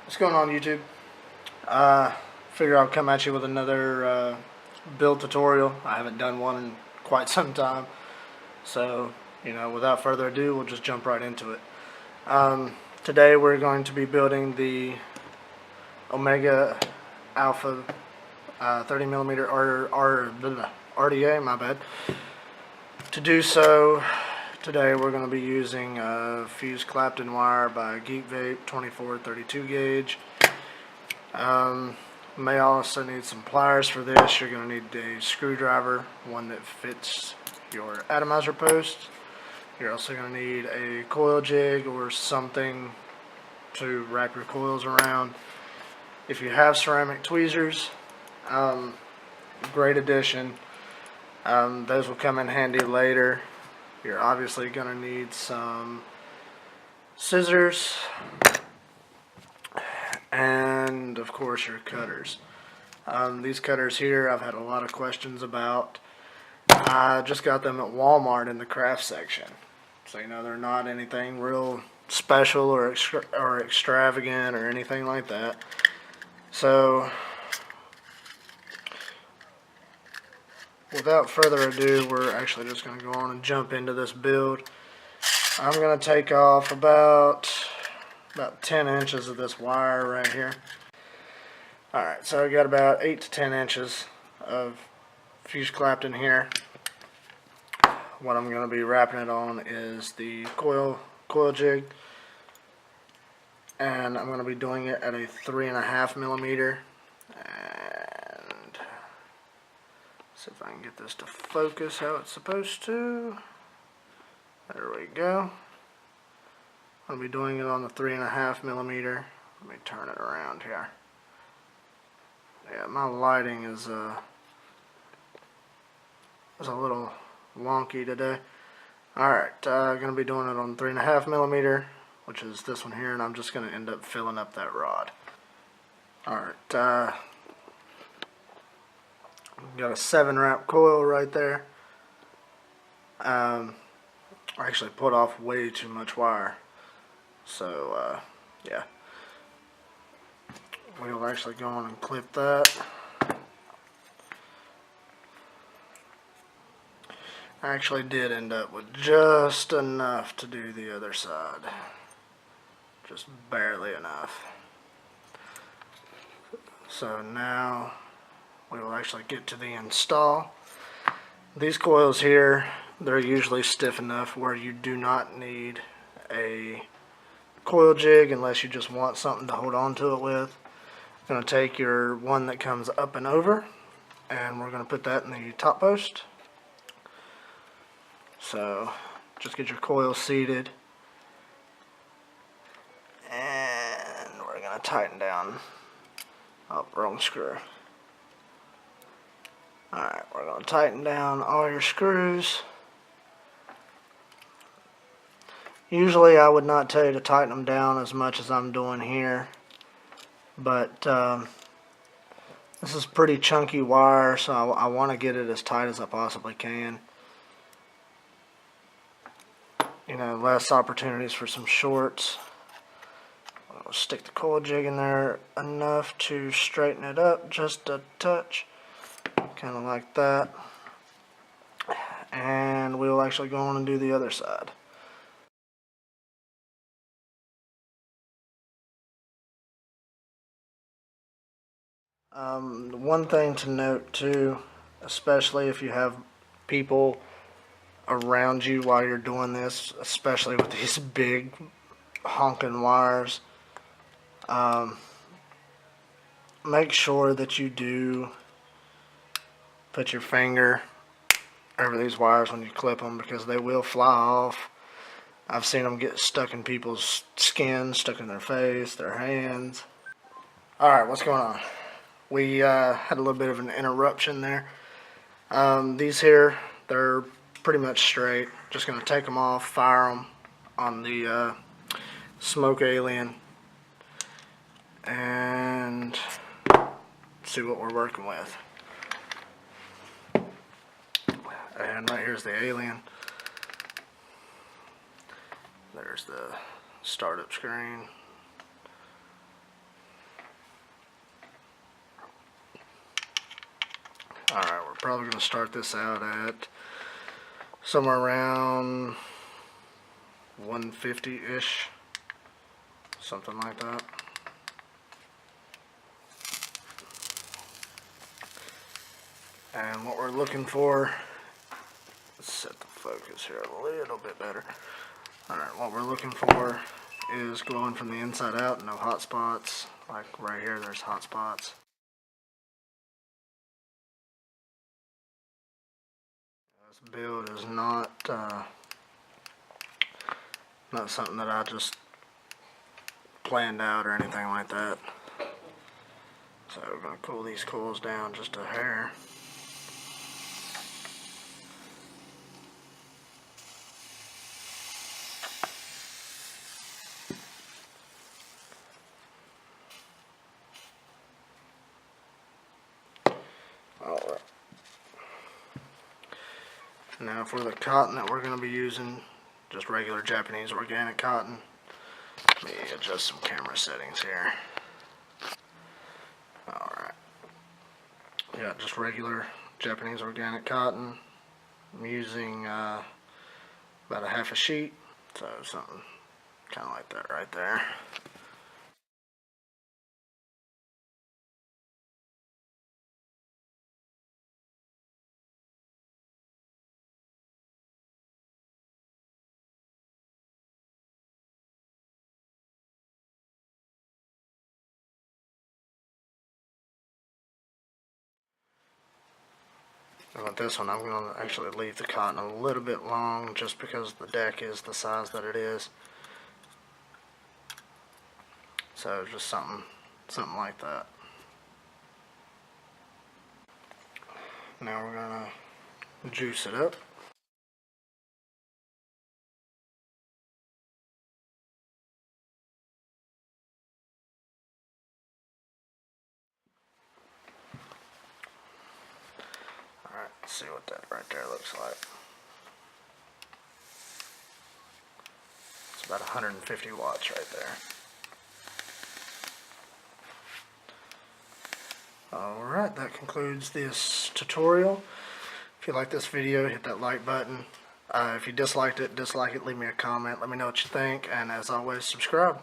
What's going on, YouTube? Figure I'll come at you with another build tutorial. I haven't done one in quite some time, so without further ado, we'll just jump right into it. Today we're going to be building the Ohmega Alpha 30mm RDA. My bad. To do so, today we're going to be using fused clapton wire by Geekvape 2432 gauge. May also need some pliers for this. You're going to need a screwdriver, one that fits your atomizer post. You're also going to need a coil jig or something to wrap your coils around. If you have ceramic tweezers, great addition. Those will come in handy later. You're obviously going to need some scissors and of course your cutters. These cutters here I've had a lot of questions about. I just got them at Walmart in the craft section, so they're not anything real special or extravagant or anything like that. So without further ado, we're actually just going to go on and jump into this build. I'm going to take off about 10 inches of this wire right here. Alright, so I got about 8 to 10 inches of fused clapton here. What I'm going to be wrapping it on is the coil jig, and I'm going to be doing it at a 3.5mm. And see if I can get this to focus how it's supposed to. There we go. I'll be doing it on the 3.5mm. Let me turn it around here. Yeah, my lighting is a little wonky today. Alright, I'm going to be doing it on 3.5mm, which is this one here, and I'm just going to end up filling up that rod. Alright, got a 7-wrap coil right there. I actually put off way too much wire, so yeah, we'll actually go on and clip that. I actually did end up with just enough to do the other side, just barely enough. So now we will actually get to the install. These coils here, they're usually stiff enough where you do not need a coil jig unless you just want something to hold on to it with. I'm going to take your one that comes up and over, and we're going to put that in the top post. So just get your coil seated, and we're going to tighten down. Oh, wrong screw. Alright, we're going to tighten down all your screws. Usually I would not tell you to tighten them down as much as I'm doing here, but this is pretty chunky wire, so I want to get it as tight as I possibly can. Less opportunities for some shorts. I'll stick the coil jig in there enough to straighten it up just a touch, kind of like that, and we'll actually go on and do the other side. One thing to note too, especially if you have people around you while you're doing this, especially with these big honking wires, make sure that you do put your finger over these wires when you clip them, because they will fly off. I've seen them get stuck in people's skin, stuck in their face, their hands. Alright, what's going on? We had a little bit of an interruption there. These here, they're pretty much straight. Just going to take them off, fire them on the smoke alien, and see what we're working with. And right here's the alien. There's the startup screen. probably going to start this out at somewhere around 150-ish, something like that. And what we're looking for, let's set the focus here a little bit better. Alright, what we're looking for is glowing from the inside out, no hot spots. Like right here, there's hot spots. This build is not something that I just planned out or anything like that. So we're going to cool these coils down just a hair. Alright. Now for the cotton that we're going to be using, just regular Japanese organic cotton. Let me adjust some camera settings here. Alright. Yeah, just regular Japanese organic cotton. I'm using about a half a sheet, so something kind of like that right there. And with this one, I'm going to actually leave the cotton a little bit long just because the deck is the size that it is. So just something like that. Now we're going to juice it up. Alright, let's see what that right there looks like. It's about 150 watts right there. Alright, that concludes this tutorial. If you like this video, hit that like button. If you disliked it, dislike it, leave me a comment, let me know what you think, and as always, subscribe.